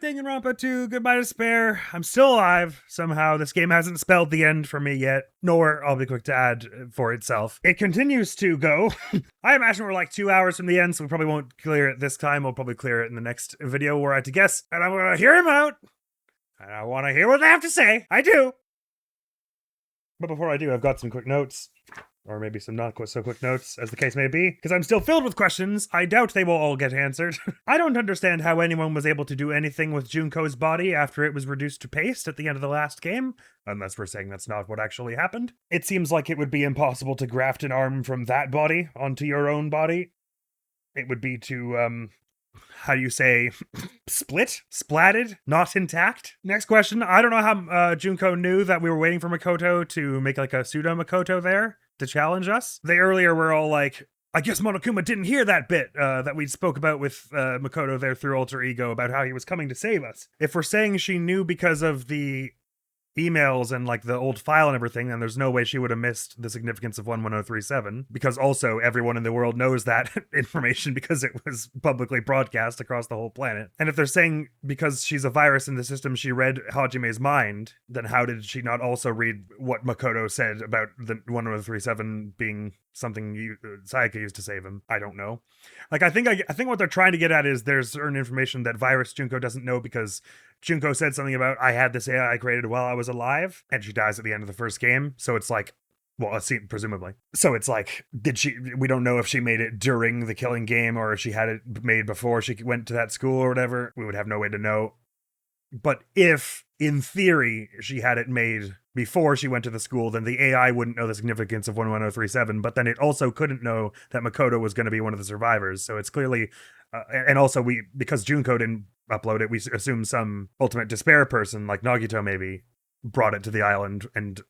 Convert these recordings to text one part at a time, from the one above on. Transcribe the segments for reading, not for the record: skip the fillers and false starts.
Danganronpa 2, Goodbye Despair. I'm still alive, somehow. This game hasn't spelled the end for me yet, nor, I'll be quick to add, for itself. It continues to go. I imagine we're like 2 hours from the end, so we probably won't clear it this time. We'll probably clear it in the next video where I had to guess, and I'm gonna hear him out. And I want to hear what they have to say. I do. But before I do, I've got some quick notes. Or maybe some not so quick notes, as the case may be, because I'm still filled with questions. I doubt they will all get answered. I don't understand how anyone was able to do anything with Junko's body after it was reduced to paste at the end of the last game, unless we're saying that's not what actually happened. It seems like it would be impossible to graft an arm from that body onto your own body. It would be to, how do you say, splatted, not intact. Next question, I don't know how Junko knew that we were waiting for Makoto to make like a pseudo Makoto there to challenge us. They earlier were all like, I guess Monokuma didn't hear that bit that we spoke about with Makoto there through Alter Ego about how he was coming to save us. If we're saying she knew because of the emails and like the old file and everything, then there's no way she would have missed the significance of 11037, because also everyone in the world knows that information because it was publicly broadcast across the whole planet. And if they're saying because she's a virus in the system she read Hajime's mind, then how did she not also read what Makoto said about the 11037 being something Sayaka used to save him? I don't know. Like, I think what they're trying to get at is there's certain information that virus Junko doesn't know because Junko said something about, I had this AI I created while I was alive, and she dies at the end of the first game. So it's like, well, a scene, presumably. So it's like, we don't know if she made it during the killing game or if she had it made before she went to that school or whatever. We would have no way to know. But if, in theory, she had it made before she went to the school, then the AI wouldn't know the significance of 11037, but then it also couldn't know that Makoto was going to be one of the survivors. So it's clearly, and also because Junko didn't upload it, we assume some ultimate despair person, like Nagito maybe, brought it to the island and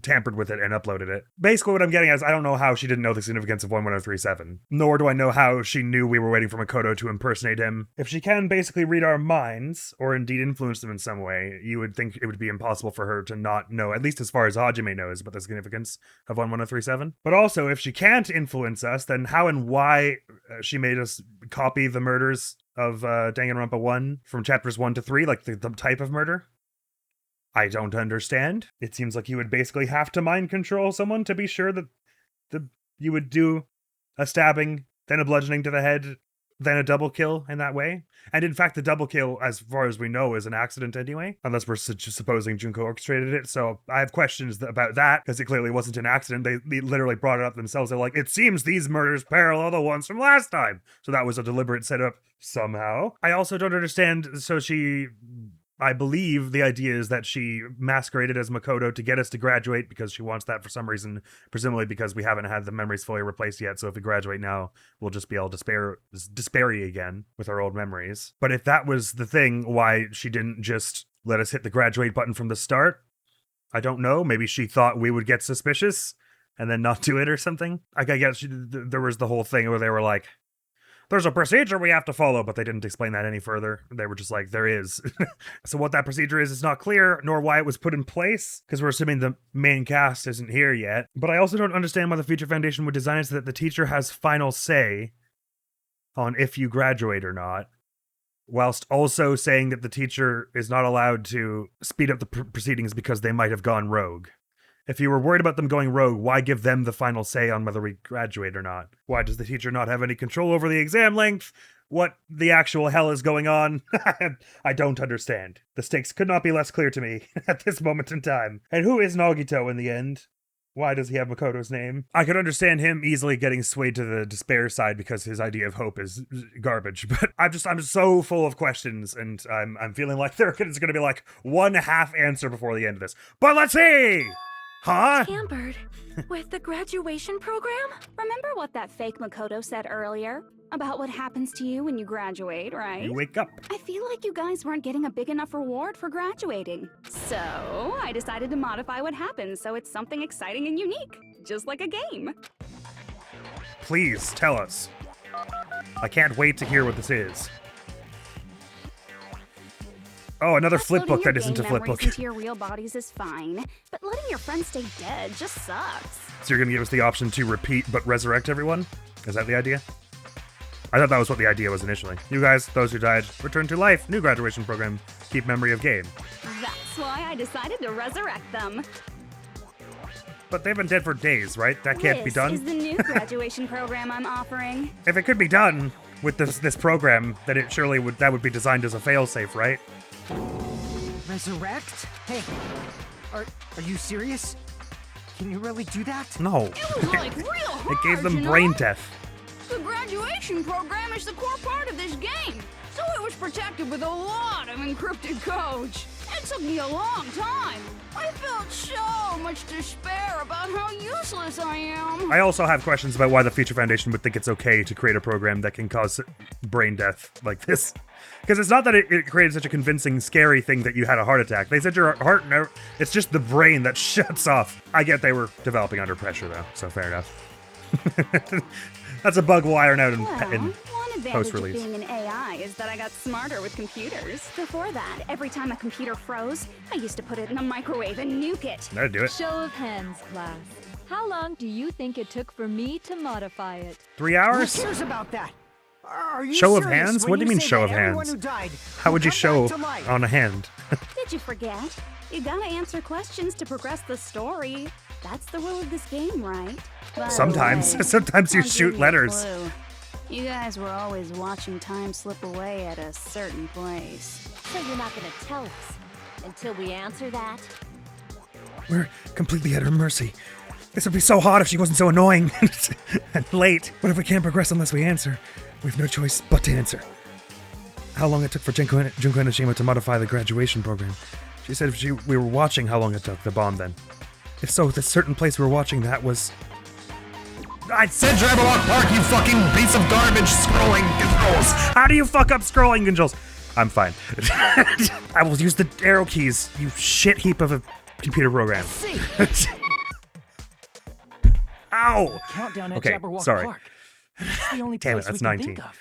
tampered with it and uploaded it. Basically what I'm getting at is I don't know how she didn't know the significance of 11037, nor do I know how she knew we were waiting for Makoto to impersonate him. If she can basically read our minds, or indeed influence them in some way, you would think it would be impossible for her to not know, at least as far as Hajime knows, about the significance of 11037. But also, if she can't influence us, then how and why she made us copy the murders of Danganronpa 1 from chapters 1 to 3, like the type of murder? I don't understand. It seems like you would basically have to mind control someone to be sure that you would do a stabbing, then a bludgeoning to the head, then a double kill in that way. And in fact, the double kill, as far as we know, is an accident anyway, unless we're just supposing Junko orchestrated it. So I have questions about that, because it clearly wasn't an accident. They literally brought it up themselves. They're like, it seems these murders parallel the ones from last time. So that was a deliberate setup somehow. I also don't understand, I believe the idea is that she masqueraded as Makoto to get us to graduate because she wants that for some reason, presumably because we haven't had the memories fully replaced yet. So if we graduate now, we'll just be all despairy again with our old memories. But if that was the thing, why she didn't just let us hit the graduate button from the start? I don't know. Maybe she thought we would get suspicious and then not do it or something. I guess there was the whole thing where they were like, there's a procedure we have to follow, but they didn't explain that any further. They were just like, there is. So what that procedure is not clear, nor why it was put in place, because we're assuming the main cast isn't here yet. But I also don't understand why the Future Foundation would design it so that the teacher has final say on if you graduate or not, whilst also saying that the teacher is not allowed to speed up the proceedings because they might have gone rogue. If you were worried about them going rogue, why give them the final say on whether we graduate or not? Why does the teacher not have any control over the exam length? What the actual hell is going on? I don't understand. The stakes could not be less clear to me at this moment in time. And who is Nagito in the end? Why does he have Makoto's name? I could understand him easily getting swayed to the despair side because his idea of hope is garbage. But I'm just so full of questions, and I'm feeling like there's going to be like one half answer before the end of this. But let's see! Huh? Tampered with the graduation program? Remember what that fake Makoto said earlier? About what happens to you when you graduate, right? You wake up. I feel like you guys weren't getting a big enough reward for graduating. So, I decided to modify what happens so it's something exciting and unique. Just like a game. Please, tell us. I can't wait to hear what this is. Oh, another flip book that isn't a flip book. Into your real bodies is fine, but letting your friends stay dead just sucks. So you're gonna give us the option to repeat but resurrect everyone? Is that the idea? I thought that was what the idea was initially. You guys, those who died, return to life. New graduation program. Keep memory of game. That's why I decided to resurrect them. But they've been dead for days, right? That can't be done. This is the new graduation program I'm offering. If it could be done with this program, then it surely would be designed as a failsafe, right? Resurrect? Hey, are you serious? Can you really do that? No. It was like real hard, It gave them you know? brain death. The graduation program is the core part of this game, so it was protected with a lot of encrypted codes. It took me a long time. I felt so much despair about how useless I am. I also have questions about why the Future Foundation would think it's okay to create a program that can cause brain death like this. Because it's not that it created such a convincing, scary thing that you had a heart attack. They said your heart never... It's just the brain that shuts off. I get they were developing under pressure, though, so fair enough. That's a bug we'll iron out in One advantage of post-release. being an AI is that I got smarter with computers. Before that, every time a computer froze, I used to put it in the microwave and nuke it. That'd do it. Show of hands, class. How long do you think it took for me to modify it? 3 Who hours? cares about that? Are you Show of serious hands? when What do you mean say show that of everyone hands? who died How would you will show come back to life? on a hand? Did you forget? You gotta answer questions to progress the story. That's the rule of this game, right? By the Sometimes. way, Sometimes you I'll shoot give you a letters. clue. You guys were always watching time slip away at a certain place. So you're not gonna tell us until we answer that? We're completely at her mercy. This would be so hot if she wasn't so annoying and late. What if we can't progress unless we answer? We have no choice but to answer. How long it took for Junko and Ashima to modify the graduation program? She said if we were watching how long it took, the bomb then. If so, the certain place we were watching that was... I said Jabberwock Park, you fucking piece of garbage scrolling controls! How do you fuck up scrolling controls? I'm fine. I will use the arrow keys, you shit heap of a computer program. Ow! Countdown at Okay, Jabberwock sorry. Park. That's the only Damn it, place that's we can 19. think of.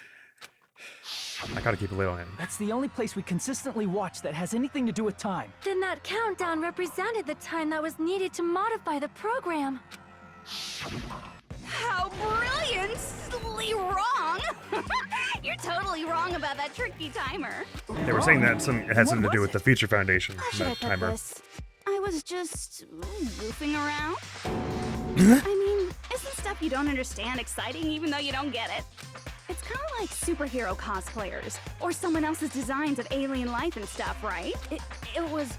I gotta keep a lid on him. That's the only place we consistently watch that has anything to do with time. Then that countdown represented the time that was needed to modify the program. How brilliantly wrong! You're totally wrong about that tricky timer. They were saying that it had something to do with the Future Foundation, How should I that put timer. this? I was just goofing around. I mean, isn't stuff you don't understand exciting even though you don't get it? It's kind of like superhero cosplayers or someone else's designs of alien life and stuff, right? It was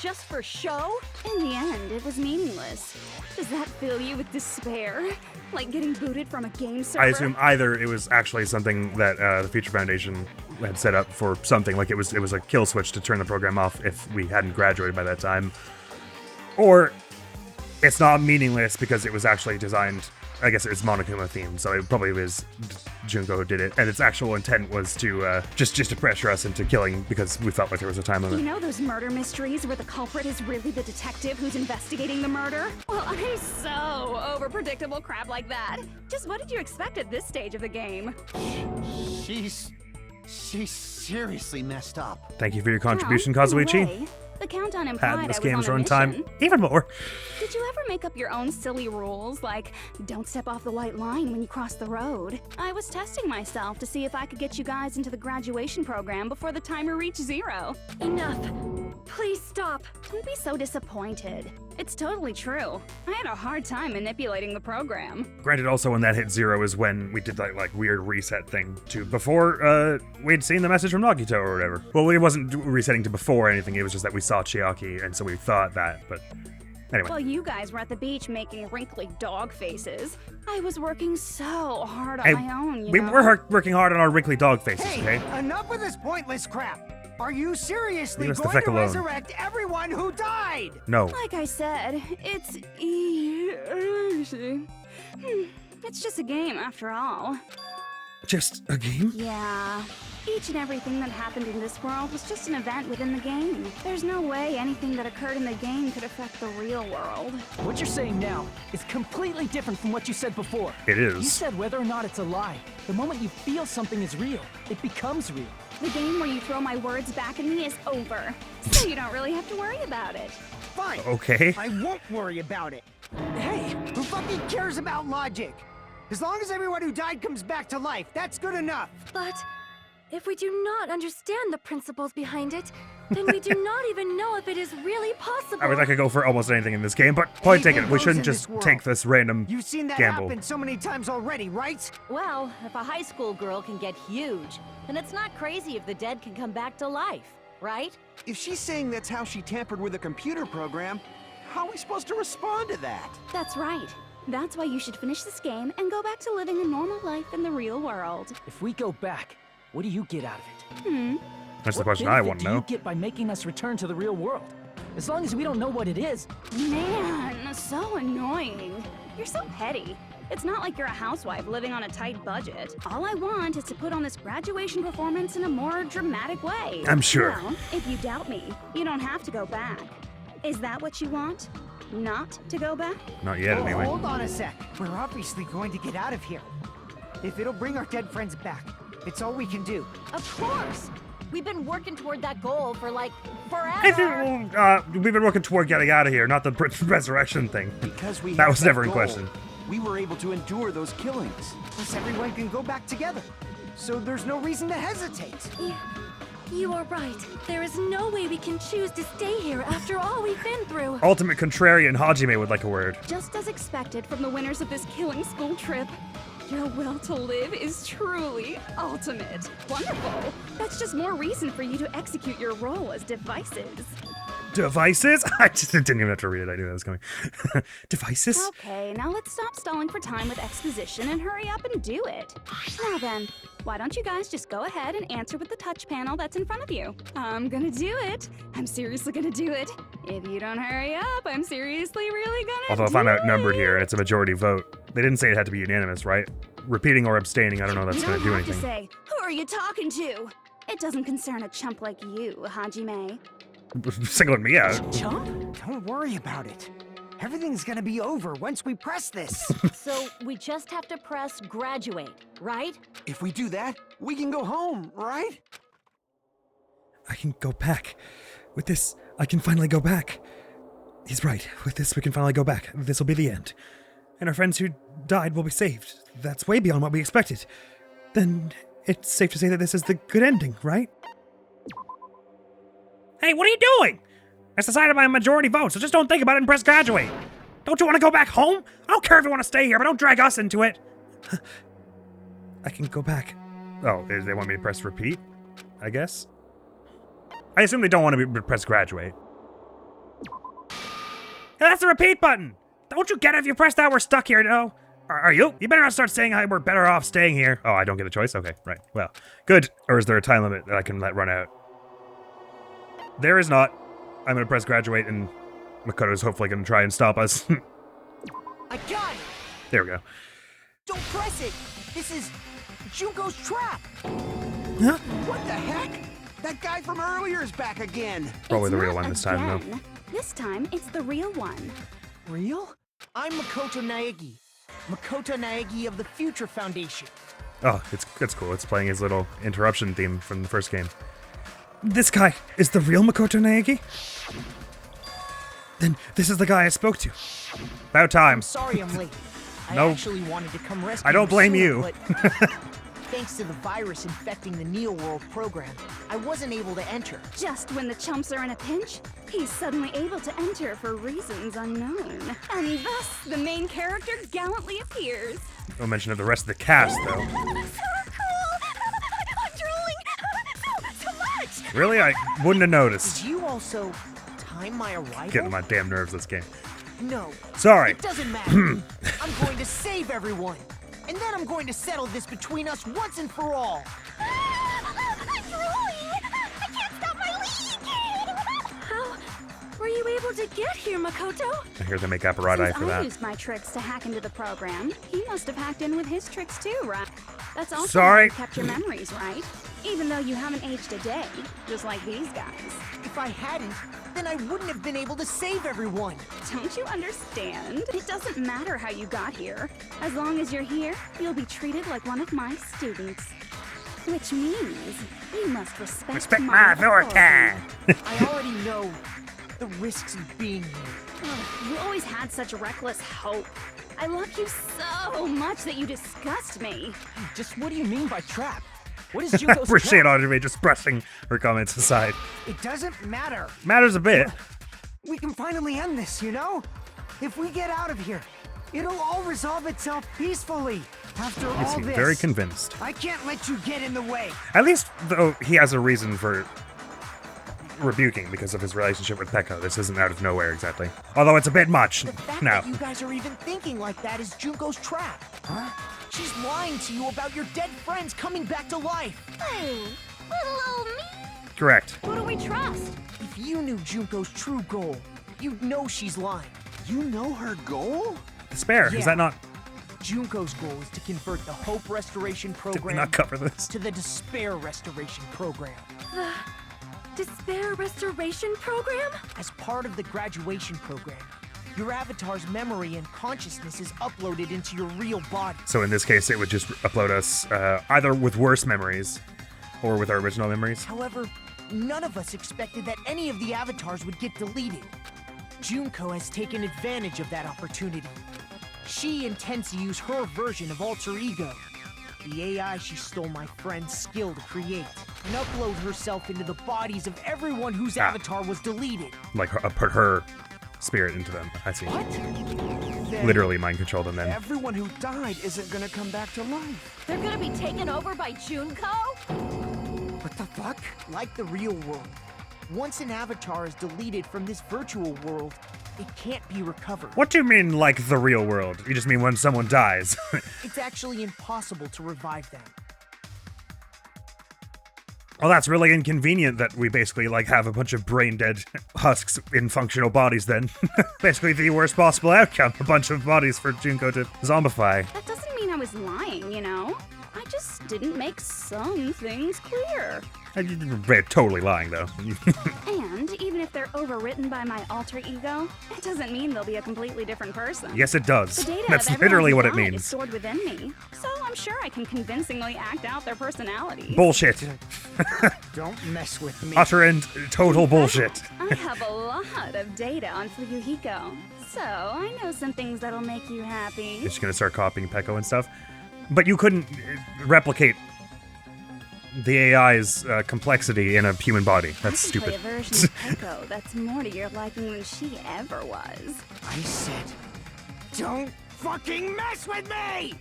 just for show? In the end, it was meaningless. Does that fill you with despair? Like getting booted from a game server? I assume either it was actually something that the Future Foundation had set up for something, like it was a kill switch to turn the program off if we hadn't graduated by that time, or it's not meaningless because it was actually designed. I guess it's Monokuma themed, so it probably was Junko who did it, and its actual intent was to just to pressure us into killing because we felt like there was a time limit. You know those murder mysteries where the culprit is really the detective who's investigating the murder? Well, I'm so over predictable crap like that. Just what did you expect at this stage of the game? She's seriously messed up. Thank you for your contribution, Well, in a Kazuichi. way, the countdown implied Had I this was game's on a runtime mission. even more. Did you ever make up your own silly rules, like don't step off the white line when you cross the road? I was testing myself to see if I could get you guys into the graduation program before the timer reached 0. Enough. Please stop. Don't be so disappointed. It's totally true. I had a hard time manipulating the program. Granted, also when that hit 0 is when we did that like weird reset thing to before we'd seen the message from Nagito or whatever. Well, it wasn't resetting to before anything. It was just that we saw Chiaki, and so we thought that. But anyway, While you guys were at the beach making wrinkly dog faces, I was working so hard on Hey, my own, we know? were working hard on our wrinkly dog faces. Hey, Okay. enough with this pointless crap. Are you seriously Leave us the going feck to alone. resurrect everyone who died? No. Like I said, it's easy. It's just a game after all. Just a game? Yeah. Each and everything that happened in this world was just an event within the game. There's no way anything that occurred in the game could affect the real world. What you're saying now is completely different from what you said before. It You is. said whether or not it's a lie. The moment you feel something is real, it becomes real. The game where you throw my words back at me is over, so you don't really have to worry about it. Fine. Okay. I won't worry about it. Hey, who fucking cares about logic? As long as everyone who died comes back to life, that's good enough. But if we do not understand the principles behind it, then we do not even know if it is really possible. I mean, I could go for almost anything in this game, but point taken. We shouldn't just take this random You've seen that gamble. happen so many times already, right? Well, if a high school girl can get huge, then it's not crazy if the dead can come back to life, right? If she's saying that's how she tampered with a computer program, how are we supposed to respond to that? That's right. That's why you should finish this game and go back to living a normal life in the real world. If we go back, what do you get out of it? That's the What question I benefit want to do know. you get by making us return to the real world? As long as we don't know what it is. Man, so annoying. You're so petty. It's not like you're a housewife living on a tight budget. All I want is to put on this graduation performance in a more dramatic way. I'm sure. Well, if you doubt me, you don't have to go back. Is that what you want? Not to go back? Not yet, Oh, anyway. hold on a sec. We're obviously going to get out of here. If it'll bring our dead friends back, it's all we can do. Of course! We've been working toward that goal for like I forever. think, we've been working toward getting out of here, not the resurrection thing. Because we That had was never in goal, question. We were able to endure those killings. Plus, everyone can go back together. So there's no reason to hesitate. You are right. There is no way we can choose to stay here after all we've been through. Ultimate contrarian Hajime would like a word. Just as expected from the winners of this killing school trip. Your will to live is truly ultimate. Wonderful. That's just more reason for you to execute your role as devices. Devices? I just didn't even have to read it. I knew that was coming. Devices? Okay, now let's stop stalling for time with exposition and hurry up and do it. Now then, why don't you guys just go ahead and answer with the touch panel that's in front of you? I'm gonna do it. I'm seriously gonna do it. If you don't hurry up, I'm seriously really gonna Although if I'm outnumbered here and it's a majority vote, they didn't say it had to be unanimous, right? Repeating or abstaining, I don't know if that's You going don't to do have to anything. say, who are you talking to? It doesn't concern a chump like you, Hajime. Singling me out. Chump? Don't worry about it. Everything's gonna be over once we press this. So we just have to press graduate, right? If we do that, we can go home, right? I can go back. With this, I can finally go back. He's right. With this, we can finally go back. This will be the end. And our friends who died will be saved. That's way beyond what we expected. Then it's safe to say that this is the good ending, right? Hey, what are you doing? It's decided by a majority vote, so just don't think about it and press graduate. Don't you want to go back home? I don't care if you want to stay here, but don't drag us into it. I can go back. Oh, they want me to press repeat? I guess? I assume they don't want me to press graduate. Hey, that's the repeat button! Don't you get it? If you press that, we're stuck here, no? Are you? You better not start saying we're better off staying here. Oh, I don't get a choice? Okay, right. Well, good. Or is there a time limit that I can let run out? There is not. I'm gonna press graduate and Makoto's hopefully gonna try and stop us. I got it! There we go. Don't press it! This is Junko's trap! Huh? What the heck? That guy from earlier is back again. Probably It's the real not one this time, though. again. This time, it's the real one. Real? I'm Makoto Naegi. Makoto Naegi of the Future Foundation. Oh, it's cool. It's playing his little interruption theme from the first game. This guy is the real Makoto Naegi? Then this is the guy I spoke to. About time. I'm sorry I'm late. I No. actually wanted to come rescue I don't blame sooner, you. but thanks to the virus infecting the Neo World program, I wasn't able to enter. Just when the chumps are in a pinch, he's suddenly able to enter for reasons unknown. And thus, the main character gallantly appears. No mention of the rest of the cast, though. So cool! I'm drooling! So much! Really? I wouldn't have noticed. Did you also time my arrival? Getting on my damn nerves this game. No. Sorry. It doesn't matter. I'm going to save everyone. And then I'm going to settle this between us once and for all. I'm drooling! I can't stop my leaking! How were you able to get here, Makoto? I hear they make apparatus Since for I that. used my tricks to hack into the program, he must have hacked in with his tricks too, right? That's also Sorry. how you kept your memories, right? Even though you haven't aged a day, just like these guys. If I hadn't, then I wouldn't have been able to save everyone. Don't you understand? It doesn't matter how you got here. As long as you're here, you'll be treated like one of my students. Which means you must respect my authority. I already know the risks of being here. You always had such reckless hope. I love you so much that you disgust me. Just what do you mean by trap? What is Junko's Appreciate trap? Audrey just brushing her comments aside. It doesn't matter. Matters a bit. We can finally end this, you know? If we get out of here, it'll all resolve itself peacefully. After You all seem this, very convinced. I can't let you get in the way. At least, though, he has a reason for rebuking because of his relationship with Pekka. This isn't out of nowhere, exactly. Although it's a bit much The fact now. that you guys are even thinking like that is Junko's trap. Huh? She's lying to you about your dead friends coming back to life. Oh, little old me. Correct. Who do we trust? If you knew Junko's true goal, you'd know she's lying. You know her goal? Despair. Yeah. Is that not... Junko's goal is to convert the Hope Restoration Did we Program not cover this? to the Despair Restoration Program. Despair Restoration Program? As part of the graduation program, your avatar's memory and consciousness is uploaded into your real body. So in this case, it would just upload us either with worse memories or with our original memories. However, none of us expected that any of the avatars would get deleted. Junko has taken advantage of that opportunity. She intends to use her version of Alter Ego, the AI she stole my friend's skill to create, and upload herself into the bodies of everyone whose avatar was deleted. Like, put her spirit into them. I see. Then Literally mind control them then. Everyone who died isn't gonna come back to life. They're gonna be taken over by Junko? What the fuck? Like the real world, once an avatar is deleted from this virtual world, it can't be recovered. What do you mean, like the real world? You just mean when someone dies. It's actually impossible to revive them. Well, that's really inconvenient that we basically, like, have a bunch of brain-dead husks in functional bodies then. Basically the worst possible outcome. A bunch of bodies for Junko to zombify. That doesn't mean I was lying, you know? I just didn't make some things clear. You're totally lying, though. And even if they're overwritten by my alter ego, it doesn't mean they'll be a completely different person. Yes, it does. The data That's of everyone literally who what it died is means. stored within me, so I'm sure I can convincingly act out their personalities. Bullshit. Don't mess with me. Utter and total bullshit. I have a lot of data on Fuyuhiko, so I know some things that'll make you happy. You're just gonna start copying Pekko and stuff. But you couldn't replicate the AI's complexity in a human body. That's I can stupid. play a version of Pekko that's more to your liking than she ever was. I said, don't fucking mess with me!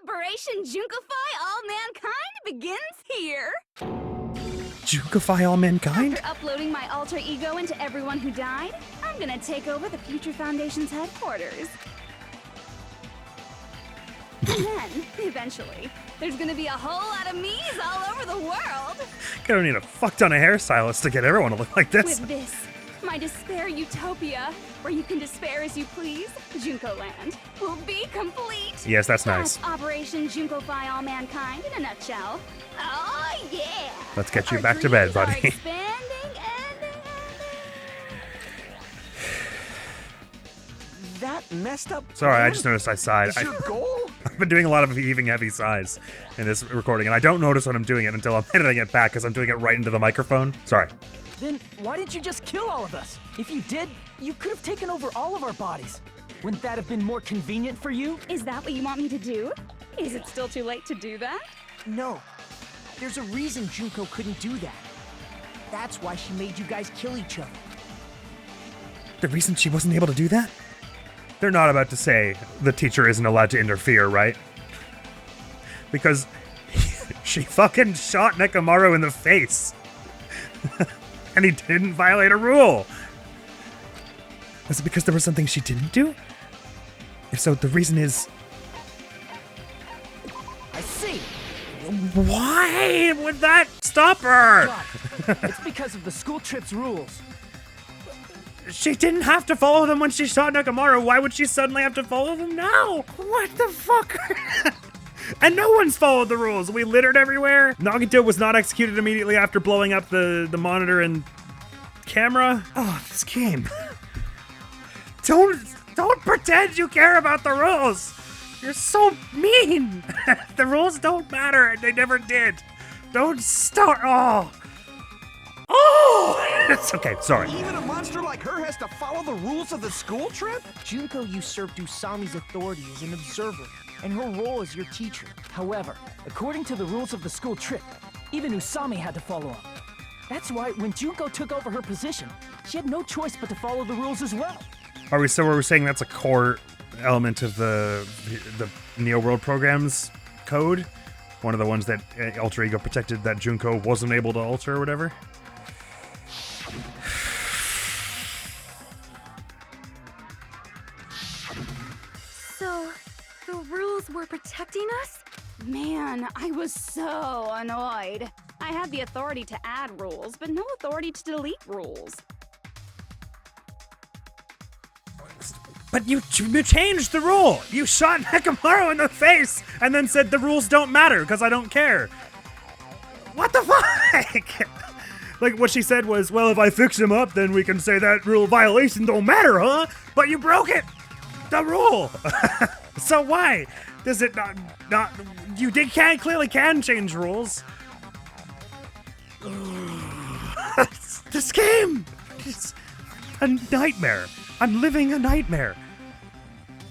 Operation Junkify All Mankind begins here. Junkify all mankind? After uploading my alter ego into everyone who died, I'm gonna take over the Future Foundation's headquarters. And then, eventually, there's gonna be a whole lot of me's all over the world. Gonna need a fuck ton of hairstylists to get everyone to look like this. With this, my despair utopia, where you can despair as you please, Junko Land, will be complete. Yes, that's nice. That's Operation Junkify All Mankind in a nutshell. Oh yeah! Let's get you Our back to bed, dreams are buddy. expanding and That messed up. Sorry, I plan just noticed I sighed. is your goal? I've been doing a lot of heaving heavy sighs in this recording, and I don't notice when I'm doing it until I'm editing it back because I'm doing it right into the microphone. Sorry. Then why didn't you just kill all of us? If you did, you could have taken over all of our bodies. Wouldn't that have been more convenient for you? Is that what you want me to do? Is it still too late to do that? No. There's a reason Junko couldn't do that. That's why she made you guys kill each other. The reason she wasn't able to do that? They're not about to say the teacher isn't allowed to interfere, right? Because she fucking shot Nekomaru in the face. And he didn't violate a rule. Was it because there was something she didn't do? If so, the reason is... I see. Why would that stop her? Got it. It's because of the school trip's rules. She didn't have to follow them when she shot Nekomaru. Why would she suddenly have to follow them now? What the fuck? And no one's followed the rules. We littered everywhere. Nagito was not executed immediately after blowing up the monitor and camera. Oh, this game. Don't pretend you care about the rules. You're so mean. The rules don't matter, and they never did. Don't start. Oh. It's okay, sorry. Even a monster like her has to follow the rules of the school trip? Junko usurped Usami's authority as an observer, and her role as your teacher. However, according to the rules of the school trip, even Usami had to follow them. That's why when Junko took over her position, she had no choice but to follow the rules as well. Are we saying that's a core element of the Neo World program's code? One of the ones that Alter Ego protected that Junko wasn't able to alter or whatever? So, the rules were protecting us? Man, I was so annoyed. I had the authority to add rules, but no authority to delete rules. But you changed the rule! You shot Nekomaru in the face and then said the rules don't matter because I don't care. What the fuck? Like, what she said was, well, if I fix him up, then we can say that rule violation don't matter, huh? But you broke it! The rule! So why? Does it not you clearly can change rules. This game is a nightmare. I'm living a nightmare.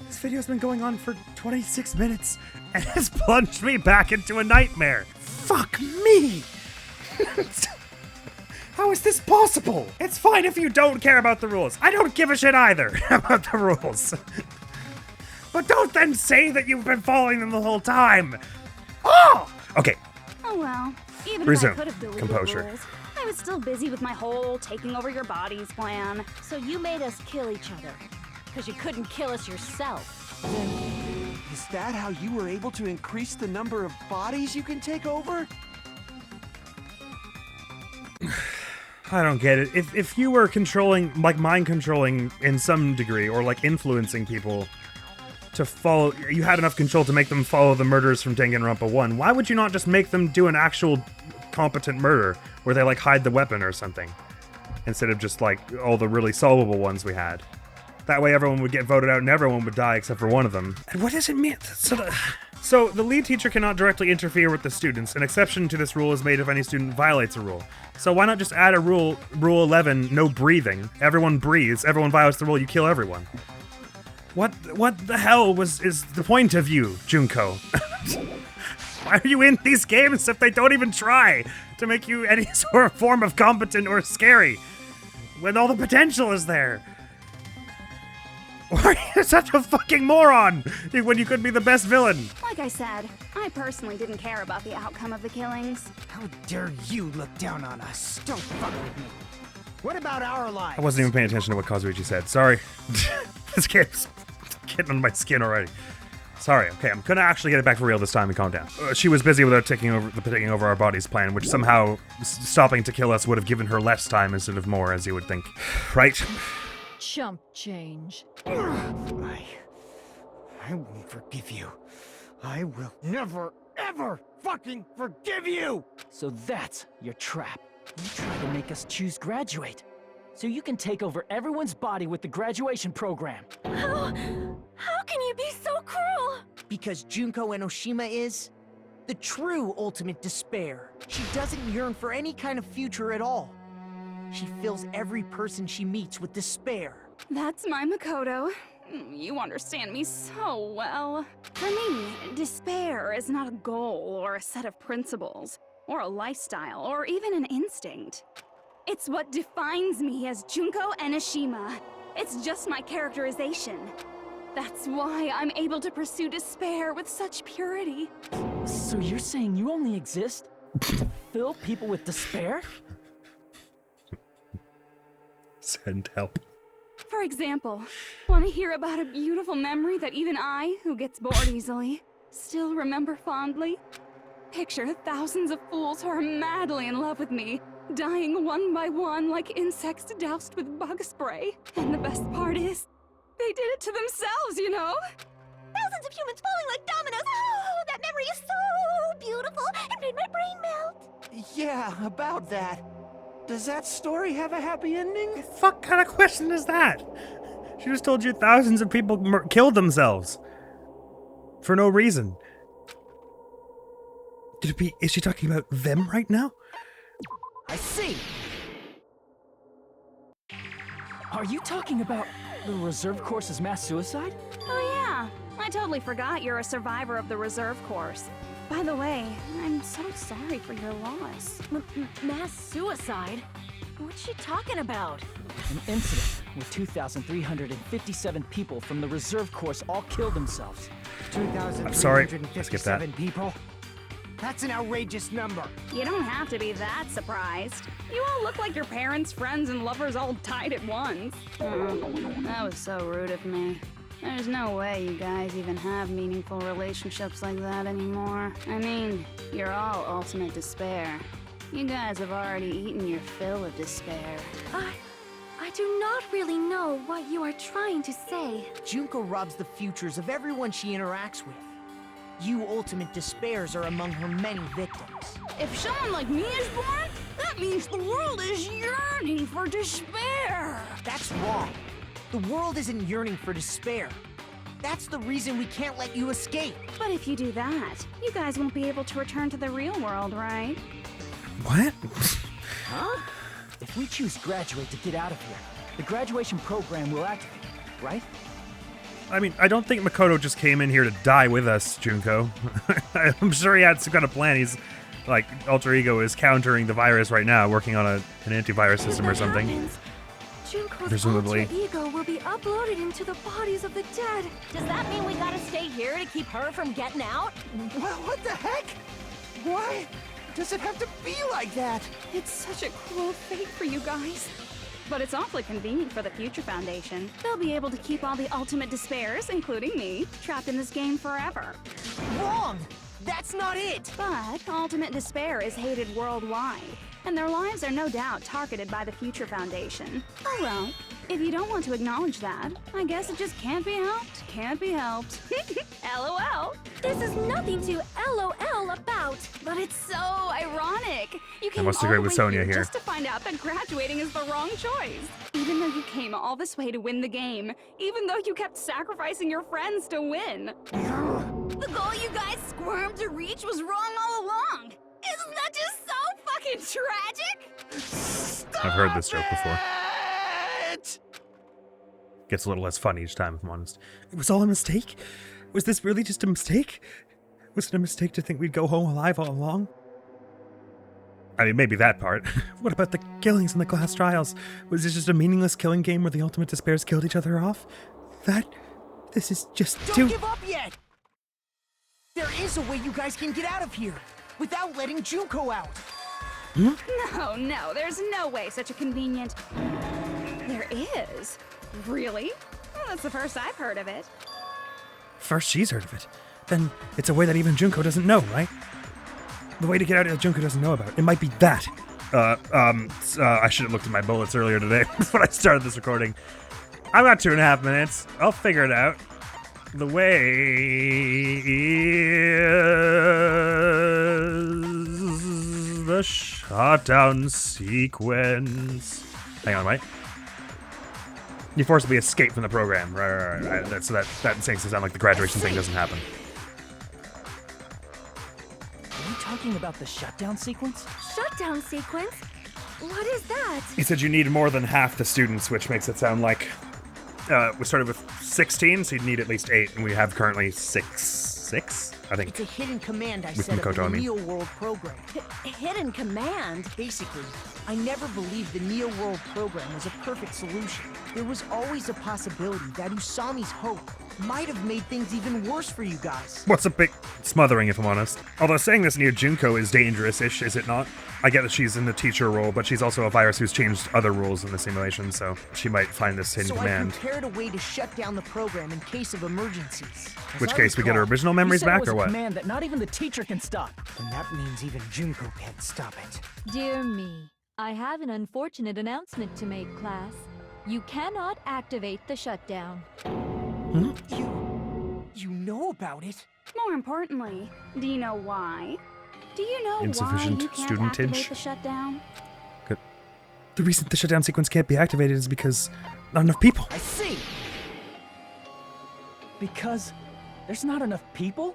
This video's been going on for 26 minutes and has plunged me back into a nightmare. Fuck me! How is this possible? It's fine if you don't care about the rules. I don't give a shit either about the rules. But don't then say that you've been following them the whole time. Oh! Okay. Oh well, even Resume. if I could have deleted Composure. rules, I was still busy with my whole taking over your bodies plan. So you made us kill each other. Because you couldn't kill us yourself. Is that how you were able to increase the number of bodies you can take over? I don't get it. If you were controlling, like mind controlling in some degree, or like influencing people to follow, you had enough control to make them follow the murders from Danganronpa 1, why would you not just make them do an actual competent murder where they like hide the weapon or something instead of just like all the really solvable ones we had? That way everyone would get voted out and everyone would die except for one of them. And what does it mean? So the lead teacher cannot directly interfere with the students. An exception to this rule is made if any student violates a rule. So why not just add a rule 11, no breathing. Everyone breathes, everyone violates the rule, you kill everyone. What the hell is the point of you, Junko? Why are you in these games if they don't even try to make you any sort of form of competent or scary? When all the potential is there. Why are you such a fucking moron when you could be the best villain? Like I said, I personally didn't care about the outcome of the killings. How dare you look down on us? Don't fuck with me. What about our lives? I wasn't even paying attention to what Kazuichi said. Sorry. This game's getting on my skin already. Sorry, okay, I'm gonna actually get it back for real this time and calm down. She was busy with her taking over our bodies plan, which somehow stopping to kill us would have given her less time instead of more, as you would think. Right? Chump change. I won't forgive you. I will never, ever fucking forgive you! So that's your trap. You try to make us choose graduate. So you can take over everyone's body with the graduation program. How can you be so cruel? Because Junko Enoshima is the true ultimate despair. She doesn't yearn for any kind of future at all. She fills every person she meets with despair. That's my Makoto. You understand me so well. For me, despair is not a goal or a set of principles, or a lifestyle, or even an instinct. It's what defines me as Junko Enoshima. It's just my characterization. That's why I'm able to pursue despair with such purity. So you're saying you only exist to fill people with despair? Send help. For example, want to hear about a beautiful memory that even I, who gets bored easily, still remember fondly? Picture thousands of fools who are madly in love with me, dying one by one like insects doused with bug spray. And the best part is, they did it to themselves, you know? Thousands of humans falling like dominoes. Oh, that memory is so beautiful. It made my brain melt. Yeah, about that. Does that story have a happy ending? The fuck kind of question is that? She just told you thousands of people killed themselves. For no reason. Is she talking about them right now? I see. Are you talking about the reserve course's mass suicide? Oh yeah, I totally forgot you're a survivor of the reserve course. By the way, I'm so sorry for your loss. Mass suicide? What's she talking about? An incident where 2,357 people from the reserve course all killed themselves. I'm sorry. I skipped that. 2,357 people? That's an outrageous number. You don't have to be that surprised. You all look like your parents, friends, and lovers all died at once. Oh, that was so rude of me. There's no way you guys even have meaningful relationships like that anymore. I mean, you're all ultimate despair. You guys have already eaten your fill of despair. I do not really know what you are trying to say. Junko robs the futures of everyone she interacts with. You ultimate despairs are among her many victims. If someone like me is born, that means the world is yearning for despair. That's wrong. The world isn't yearning for despair. That's the reason we can't let you escape. But if you do that, you guys won't be able to return to the real world, right? What? Huh? If we choose graduate to get out of here, the graduation program will activate, right? I mean, I don't think Makoto just came in here to die with us, Junko. I'm sure he had some kind of plan. He's, like, alter ego is countering the virus right now, working on an antivirus system or something. Happens, Junko's Presumably. alter ego will be uploaded into the bodies of the dead. Does that mean we gotta stay here to keep her from getting out? What the heck? Why does it have to be like that? It's such a cruel fate for you guys. But it's awfully convenient for the Future Foundation. They'll be able to keep all the ultimate despairs, including me, trapped in this game forever. Wrong! That's not it! But ultimate despair is hated worldwide, and their lives are no doubt targeted by the Future Foundation. Oh well, if you don't want to acknowledge that, I guess it just can't be helped. Can't be helped. LOL. This is nothing to LOL about. But it's so ironic. You came must all agree the with way Sonia here. just to find out that graduating is the wrong choice. Even though you came all this way to win the game, even though you kept sacrificing your friends to win. The goal you guys squirmed to reach was wrong all along. Isn't that just so fucking tragic? I've heard this joke before. It! Gets a little less fun each time, if I'm honest. It was all a mistake? Was this really just a mistake? Was it a mistake to think we'd go home alive all along? I mean, maybe that part. What about the killings in the class trials? Was this just a meaningless killing game where the ultimate despairs killed each other off? This is just Don't give up yet! There is a way you guys can get out of here without letting Junko out. No, there's no way such a convenient... There is? Really? Well, that's the first I've heard of it. First she's heard of it. Then it's a way that even Junko doesn't know, right? The way to get out that Junko doesn't know about. It might be that. I should have looked at my bullets earlier today when I started this recording. I've got 2.5 minutes. I'll figure it out. The way is the shutdown sequence. Hang on, wait. You forcibly escape from the program. Right. So that makes it sound like the graduation thing doesn't happen. Are you talking about the shutdown sequence? Shutdown sequence? What is that? He said you need more than half the students, which makes it sound like we started with 16, so you'd need at least 8, and we have currently 6, I think. It's a hidden command I With set up Makoto, I in the mean. Neo World program. Hidden command? Basically, I never believed the Neo World program was a perfect solution. There was always a possibility that Usami's hope might have made things even worse for you guys. What's a bit smothering, if I'm honest. Although saying this near Junko is dangerous-ish, is it not? I get that she's in the teacher role, but she's also a virus who's changed other rules in the simulation, so she might find this hidden So command. I prepared a way to shut down the program in case of emergencies. As Which I case, we get her recall, original you memories said back, it was or a what? command that not even the teacher can stop. And that means even Junko can't stop it. Dear me, I have an unfortunate announcement to make, class. You cannot activate the shutdown. You know about it? More importantly, do you know why? Do you know why Insufficient you can't studentage? activate the shutdown? The reason the shutdown sequence can't be activated is because not enough people. I see. Because there's not enough people?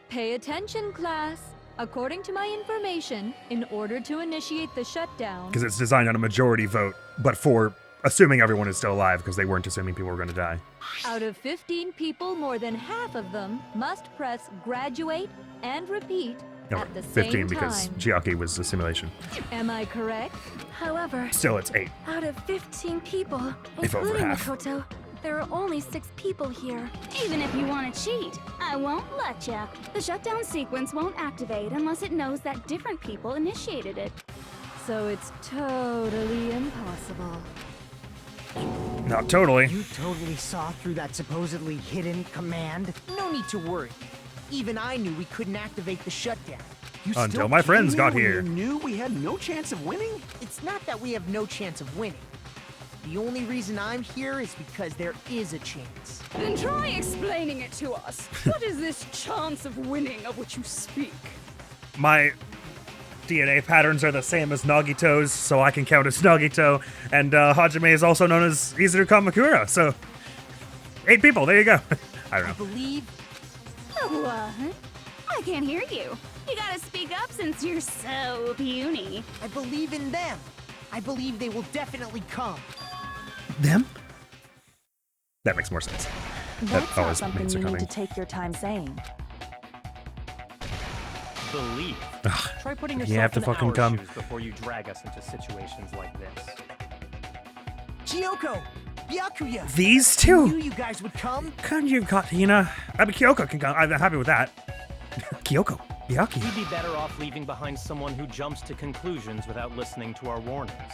Pay attention, class. According to my information, in order to initiate the shutdown, Because it's designed on a majority vote, but for assuming everyone is still alive because they weren't assuming people were going to die. Out of 15 people, more than half of them must press graduate and repeat No, at the 15 same because time. Chiaki was a simulation. Am I correct? However, Still, it's 8. out of 15 people, If over including half. Makoto, there are only 6 people here. Even if you want to cheat, I won't let ya. The shutdown sequence won't activate unless it knows that different people initiated it. So it's totally impossible. Not totally. You totally saw through that supposedly hidden command? No need to worry. Even I knew we couldn't activate the shutdown. You Until still my friends came got when here. You knew we had no chance of winning? It's not that we have no chance of winning. The only reason I'm here is because there is a chance. Then try explaining it to us. What is this chance of winning of which you speak? My DNA patterns are the same as Nagito's, so I can count as Nagito. And Hajime is also known as Izuru Kamakura, so 8 people, there you go. I don't I know. believe What? I can't hear you. You gotta speak up since you're so puny. I believe in them. I believe they will definitely come. Them? That makes more sense. That's not always something means you they're need to coming. take your time saying. Believe. Try putting You yourself have to in fucking our come. shoes before you drag us into situations like this. Kyoko! Byakuya! These I knew two? you guys would come. Couldn't you got Hina? I mean, Kyoko can come. I'm happy with that. Kyoko. Yaki. We'd be better off leaving behind someone who jumps to conclusions without listening to our warnings.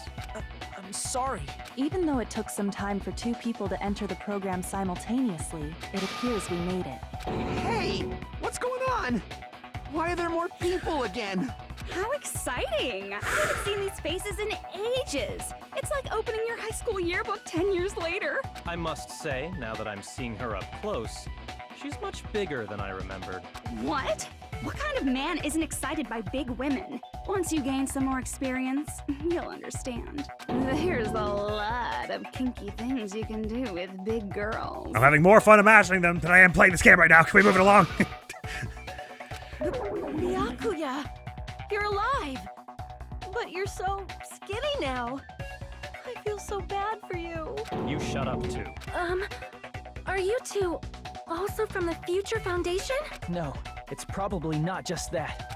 I'm sorry. Even though it took some time for 2 people to enter the program simultaneously, it appears we made it. Hey, what's going on? Why are there more people again? How exciting! I haven't seen these faces in ages. It's like opening your high school yearbook 10 years later. I must say, now that I'm seeing her up close, she's much bigger than I remembered. What? What kind of man isn't excited by big women? Once you gain some more experience, you'll understand. There's a lot of kinky things you can do with big girls. I'm having more fun imagining them than I am playing this game right now. Can we move it along? Byakuya! You're alive! But you're so skinny now. I feel so bad for you. You shut up too. Are you two also from the Future Foundation? No, it's probably not just that.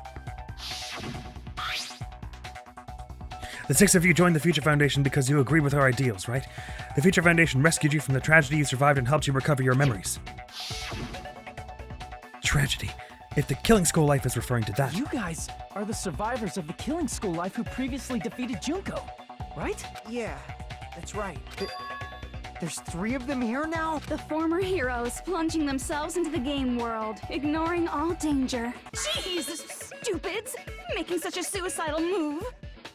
The 6 of you joined the Future Foundation because you agree with our ideals, right? The Future Foundation rescued you from the tragedy you survived and helped you recover your memories. Tragedy. If the Killing School life is referring to that. You guys are the survivors of the Killing School life who previously defeated Junko, right? Yeah, that's right. There's 3 of them here now? The former heroes plunging themselves into the game world, ignoring all danger. Jeez, stupids! Making such a suicidal move.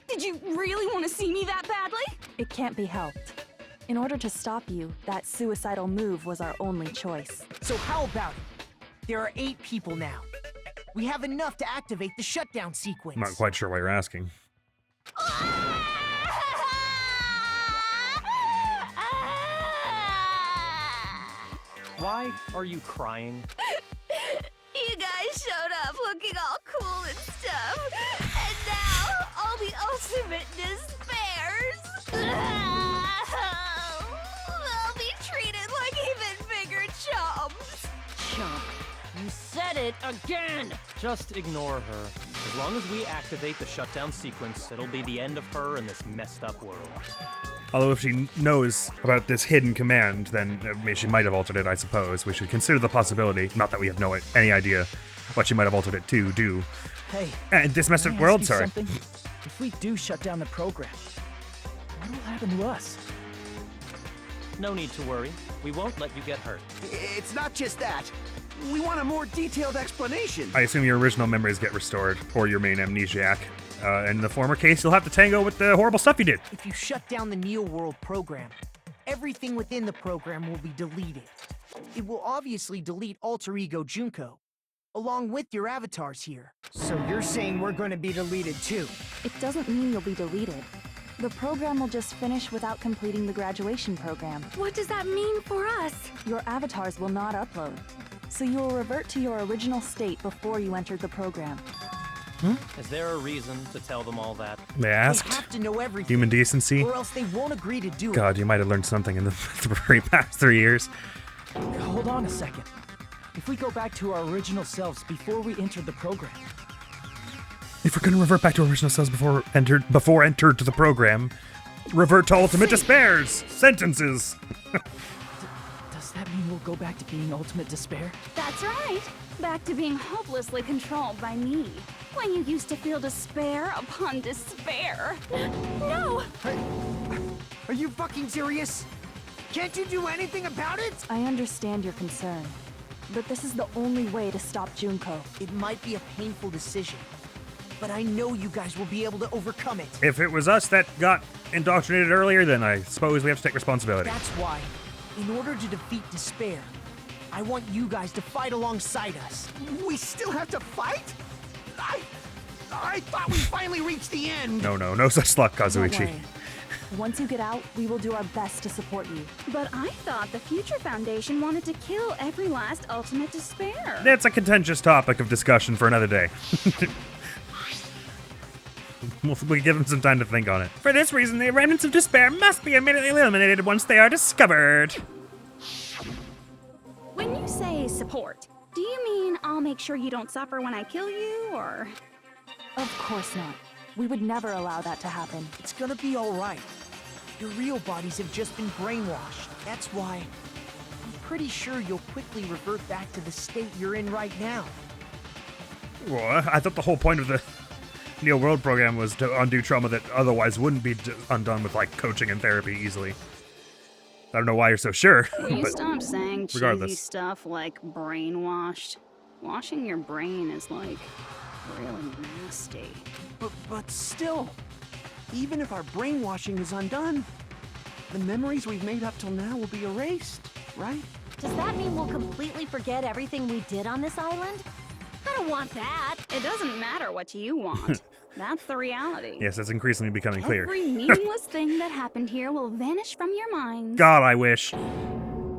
Did you really want to see me that badly? It can't be helped. In order to stop you, that suicidal move was our only choice. So how about it? There are 8 people now. We have enough to activate the shutdown sequence. I'm not quite sure why you're asking. Why are you crying? You guys showed up looking all cool and stuff, and now all the ultimate despairs. They'll be treated like even bigger chumps. Chump. You said it again! Just ignore her. As long as we activate the shutdown sequence, it'll be the end of her in this messed up world. Although if she knows about this hidden command, then she might have altered it, I suppose. We should consider the possibility, not that we have any idea what she might have altered it to do. Hey, And this messed can up I world, ask you sorry. something? If we do shut down the program, what will happen to us? No need to worry. We won't let you get hurt. It's not just that. We want a more detailed explanation. I assume your original memories get restored, or your main amnesiac. In the former case, you'll have to tango with the horrible stuff you did. If you shut down the Neo World program, everything within the program will be deleted. It will obviously delete Alter Ego Junko, along with your avatars here. So you're saying we're going to be deleted too? It doesn't mean you'll be deleted. The program will just finish without completing the graduation program. What does that mean for us? Your avatars will not upload, so you will revert to your original state before you entered the program. Is there a reason to tell them all that? They They asked. have to know everything, Human decency. or else they won't agree to do God, you might have learned something in the past 3 years. Hold on a second. If we go back to our original selves before we entered the program, If we're gonna revert back to original selves before entered to the program, revert to ultimate despairs. Sentences. does that mean we'll go back to being ultimate despair? That's right. Back to being hopelessly controlled by me. When you used to feel despair upon despair. No! Are you fucking serious? Can't you do anything about it? I understand your concern, but this is the only way to stop Junko. It might be a painful decision, but I know you guys will be able to overcome it. If it was us that got indoctrinated earlier, then I suppose we have to take responsibility. That's why, in order to defeat despair, I want you guys to fight alongside us. We still have to fight? I thought we finally reached the end. No such luck, Don't Kazuichi. worry. Once you get out, we will do our best to support you. But I thought the Future Foundation wanted to kill every last ultimate despair. That's a contentious topic of discussion for another day. We give them some time to think on it. For this reason, the remnants of despair must be immediately eliminated once they are discovered. When you say support, do you mean I'll make sure you don't suffer when I kill you, or? Of course not. We would never allow that to happen. It's gonna be all right. Your real bodies have just been brainwashed. That's why I'm pretty sure you'll quickly revert back to the state you're in right now. Well, I thought the whole point of the Neo World program was to undo trauma that otherwise wouldn't be undone with, like, coaching and therapy easily. I don't know why you're so sure, Will you but stop saying cheesy regardless. stuff like brainwashed? Washing your brain is, like, really nasty. But still, even if our brainwashing is undone, the memories we've made up till now will be erased, right? Does that mean we'll completely forget everything we did on this island? I don't want that. It doesn't matter what you want. That's the reality. Yes, it's increasingly becoming clear. Every meaningless thing that happened here will vanish from your minds. God, I wish.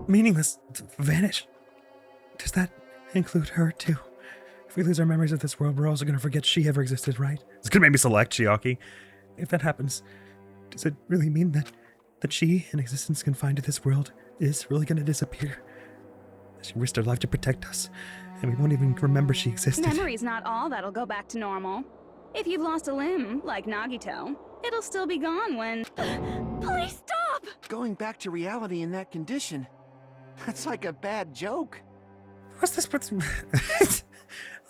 Meaningless vanish. Does that include her, too? If we lose our memories of this world, we're also going to forget she ever existed, right? It's going to make me select Chiaki. If that happens, does it really mean that she, an existence confined to this world, is really going to disappear? She risked her life to protect us, and we won't even remember she existed. Memory's not all that'll go back to normal. If you've lost a limb, like Nagito, it'll still be gone when... Please stop! Going back to reality in that condition, that's like a bad joke. What's this?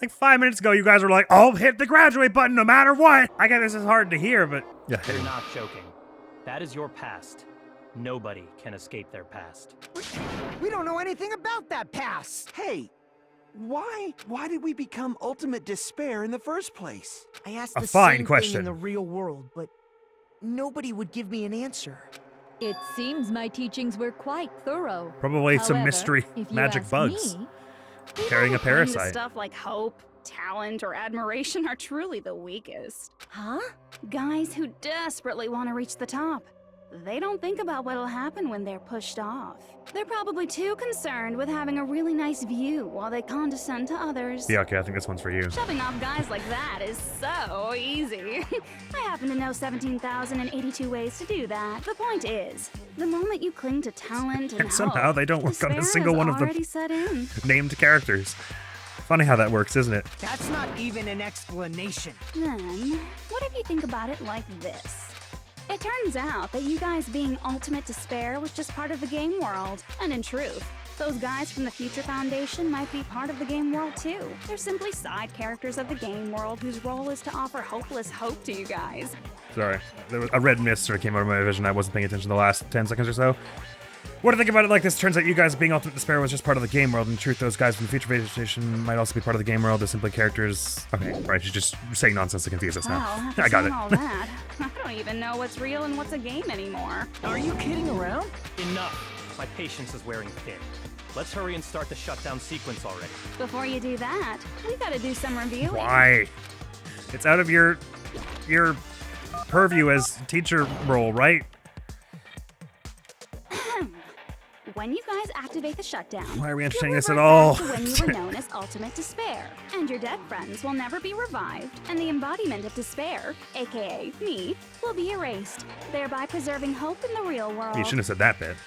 Like 5 minutes ago, you guys were like, "I'll hit the graduate button no matter what." I get this is hard to hear, but yeah. You're not joking. That is your past. Nobody can escape their past. We don't know anything about that past. Hey, why did we become ultimate despair in the first place? I asked A the fine same question. thing in the real world, but nobody would give me an answer. It seems my teachings were quite thorough. Probably some However, mystery if you magic ask bugs me, carrying a People who cling to parasite. Stuff like hope, talent, or admiration are truly the weakest. Huh? Guys who desperately want to reach the top. They don't think about what'll happen when they're pushed off. They're probably too concerned with having a really nice view while they condescend to others. Yeah, okay, I think this one's for you. Shoving off guys like that is so easy. I happen to know 17,082 ways to do that. The point is, the moment you cling to talent and somehow hope, they don't work on a despair single has one of them. already set in. Named characters. Funny how that works, isn't it? That's not even an explanation. Then, what if you think about it like this? It turns out that you guys being ultimate despair was just part of the game world. And in truth, those guys from the Future Foundation might be part of the game world too. They're simply side characters of the game world whose role is to offer hopeless hope to you guys. Sorry. There was a red mist sort of came over my vision. I wasn't paying attention the last 10 seconds or so. What do you think about it like this? Turns out you guys being ultimate despair was just part of the game world. In truth, those guys from the Future Foundation might also be part of the game world. They're simply characters. Okay, right. You're just saying nonsense to confuse us Wow, now. after I got saying it. all that, I don't even know what's real and what's a game anymore. Are you kidding around? Enough! My patience is wearing thin. Let's hurry and start the shutdown sequence already. Before you do that, we gotta do some reviewing. Why? It's out of your purview as teacher role, right? when you guys activate the shutdown, Why are we you'll entertaining this at revert all? back to when you were known as Ultimate Despair, and your dead friends will never be revived, and the embodiment of despair, aka me, will be erased, thereby preserving hope in the real world. You shouldn't have said that bit.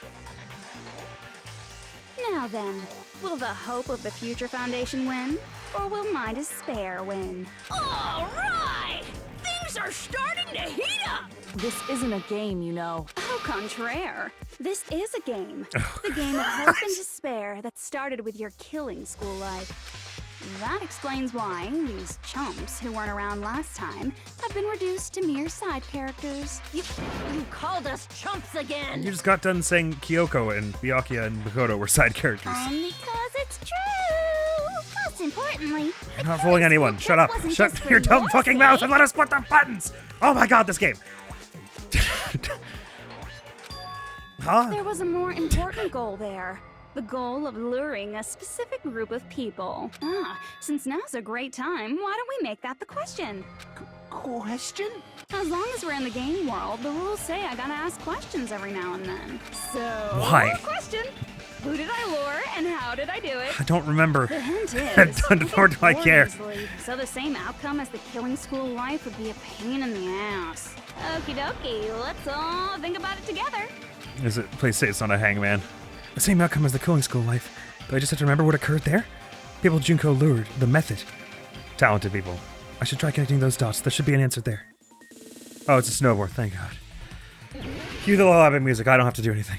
Now then, will the hope of the Future Foundation win, or will my despair win? All right! Things are starting to heat up! This isn't a game, you know. Au contraire, this is a game. Oh, The game of hope and despair that started with your killing school life. That explains why these chumps who weren't around last time have been reduced to mere side characters. You called us chumps again! You just got done saying Kyoko and Byakuya and Makoto were side characters. Because it's true! Most importantly, You're not fooling anyone. Shut up. Shut your dumb fucking mouth and let us put the buttons! Oh my god, this game! Huh? there was a more important goal there. The goal of luring a specific group of people. Since now's a great time, why don't we make that the question? Question? As long as we're in the game world, the rules say I gotta ask questions every now and then. So, Why? question. Who did I lure and how did I do it? I don't remember. The hint is, Nor do I care. easily, so the same outcome as the killing school life would be a pain in the ass. Okie dokie, let's all think about it together. Is it? Please say it's not a hangman. The same outcome as the killing school life. Do I just have to remember what occurred there? People Junko lured. The method. Talented people. I should try connecting those dots. There should be an answer there. Oh, it's a snowboard. Thank God. Cue the lullaby music. I don't have to do anything.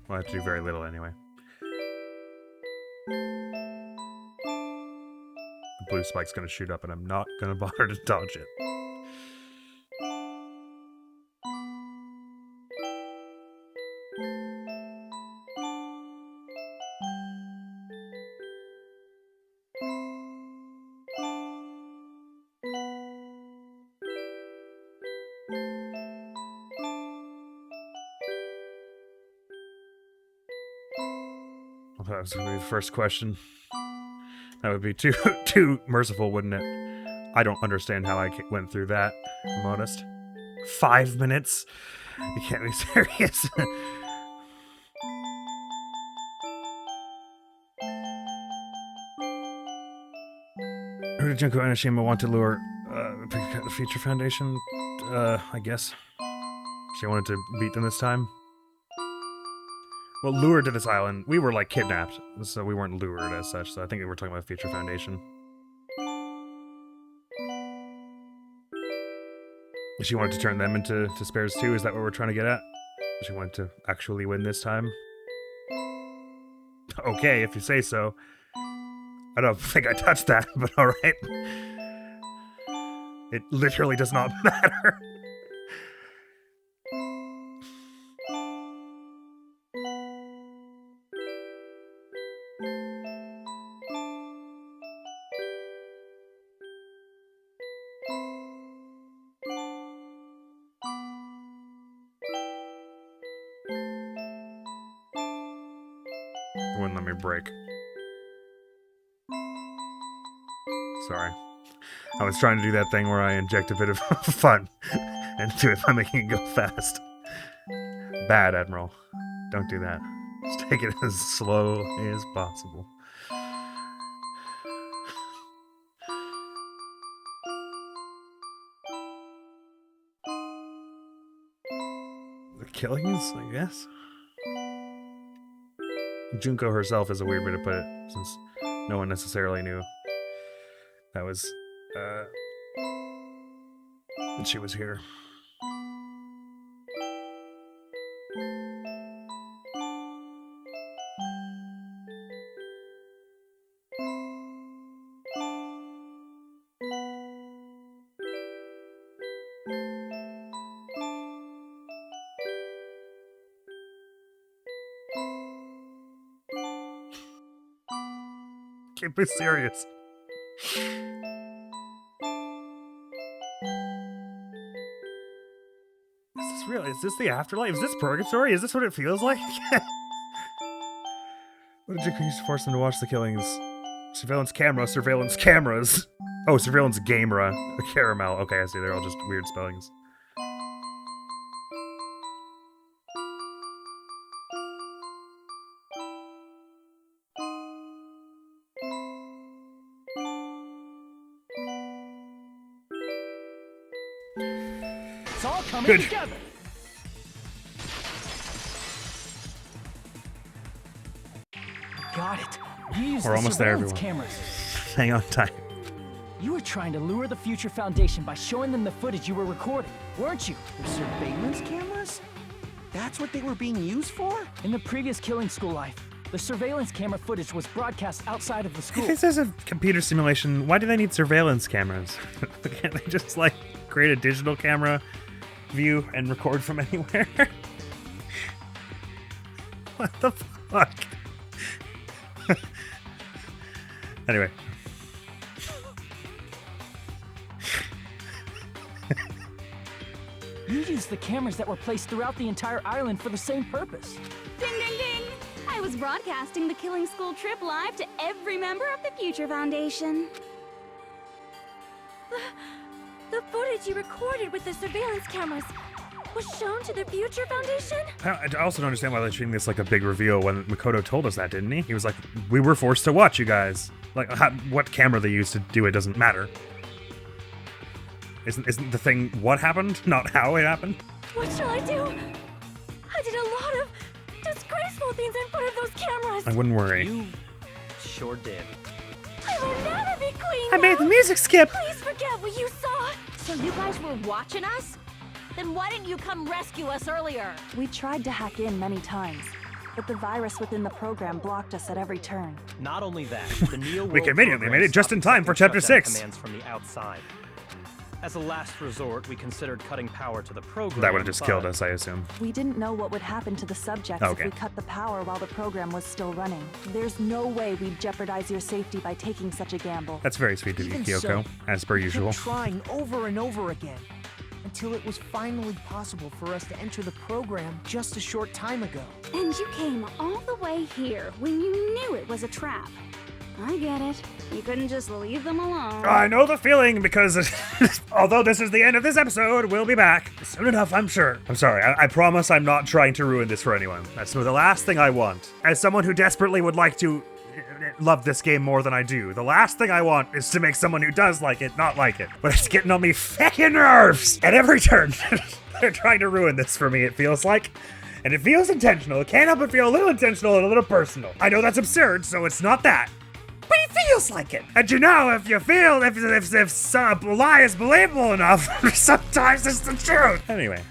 Well, I have to do very little anyway. The blue spike's gonna shoot up and I'm not gonna bother to dodge it. Well, that was gonna be the first question. That would be too merciful, wouldn't it? I don't understand how I went through that, if I'm honest. 5 minutes? You can't be serious. Who did Junko Enoshima want to lure? The Future Foundation? I guess. She wanted to beat them this time? Well, lured to this island. We were, like, kidnapped, so we weren't lured as such, so I think we were talking about Future Foundation. She wanted to turn them into despairs too, is that what we're trying to get at? She wanted to actually win this time? Okay, if you say so. I don't think I touched that, but alright. It literally does not matter. Wouldn't let me break. Sorry. I was trying to do that thing where I inject a bit of fun and do it by making it go fast. Bad, Admiral. Don't do that. Just take it as slowly as possible. The killings, I guess? Junko herself is a weird way to put it, since no one necessarily knew that was, that she was here. Can't be serious. Is this real? Is this the afterlife? Is this purgatory? Is this what it feels like? What did Junko use to force them to watch the killings? Surveillance cameras. Oh, surveillance gamera. Caramel. Okay, I see. They're all just weird spellings. It's all coming Good. together. Got it. You used We're the almost there, surveillance everyone. cameras. Hang on tight. You were trying to lure the Future Foundation by showing them the footage you were recording, weren't you? The surveillance cameras? That's what they were being used for? In the previous Killing School life, the surveillance camera footage was broadcast outside of the school. If this is a computer simulation, why do they need surveillance cameras? Can't they just, like, create a digital camera view and record from anywhere? What the fuck? Anyway. You used the cameras that were placed throughout the entire island for the same purpose. Ding, ding, ding! I was broadcasting the Killing School trip live to every member of the Future Foundation. The footage you recorded with the surveillance cameras was shown to the Future Foundation? I also don't understand why they're treating this like a big reveal when Makoto told us that, didn't he? He was like, we were forced to watch you guys. Like, what camera they used to do it doesn't matter. Isn't the thing what happened, not how it happened? What shall I do? I did a lot of disgraceful things in front of those cameras. I wouldn't worry. You sure did. I'm anatomy queen I made the music skip! Please forget what you saw. So you guys were watching us? Then why didn't you come rescue us earlier? We tried to hack in many times, but the virus within the program blocked us at every turn. Not only that, the Neo We World conveniently program made it just in time for stopped Chapter accepting 6. commands from the outside. As a last resort, we considered cutting power to the program. That would have just killed but us, I assume. We didn't know what would happen to the subjects Okay. if we cut the power while the program was still running. There's no way we'd jeopardize your safety by taking such a gamble. That's very sweet of you, Even Kyoko, so, as per we usual. kept trying over and over again, until it was finally possible for us to enter the program just a short time ago. And you came all the way here when you knew it was a trap. I get it. You couldn't just leave them alone. I know the feeling because although this is the end of this episode, we'll be back soon enough, I'm sure. I'm sorry. I promise I'm not trying to ruin this for anyone. That's the last thing I want. As someone who desperately would like to love this game more than I do, the last thing I want is to make someone who does like it not like it. But it's getting on me fucking nerves at every turn. They're trying to ruin this for me, it feels like. And it feels intentional. It can't help but feel a little intentional and a little personal. I know that's absurd, so it's not that. But it feels like it. And you know, if you feel, if a lie is believable enough, sometimes it's the truth. Anyway,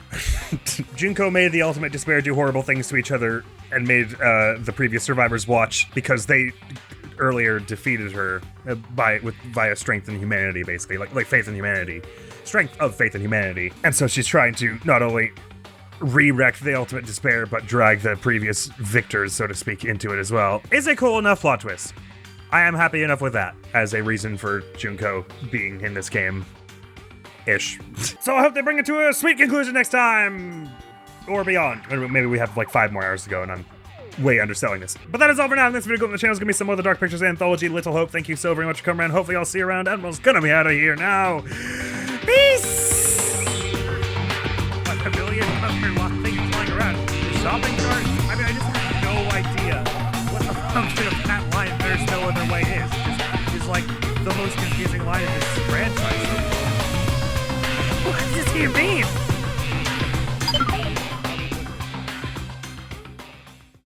Junko made the ultimate despair do horrible things to each other and made the previous survivors watch because they earlier defeated her via strength and humanity, basically, like faith and humanity. Strength of faith and humanity. And so she's trying to not only re-wreck the ultimate despair, but drag the previous victors, so to speak, into it as well. Is a cool enough plot twist. I am happy enough with that as a reason for Junko being in this game-ish. So I hope they bring it to a sweet conclusion next time, or beyond. Or maybe we have like 5 more hours to go and I'm way underselling this. But that is all for now. In this video, go on the channel. It's gonna be some more of the Dark Pictures Anthology, Little Hope. Thank you so very much for coming around. Hopefully I'll see you around. Admiral's gonna be out of here now. Peace! Like a million other things flying around. The shopping cart? I mean, I just have no idea what the function of that line, there's no other way is. Is like the most confusing line in this franchise. What does he mean?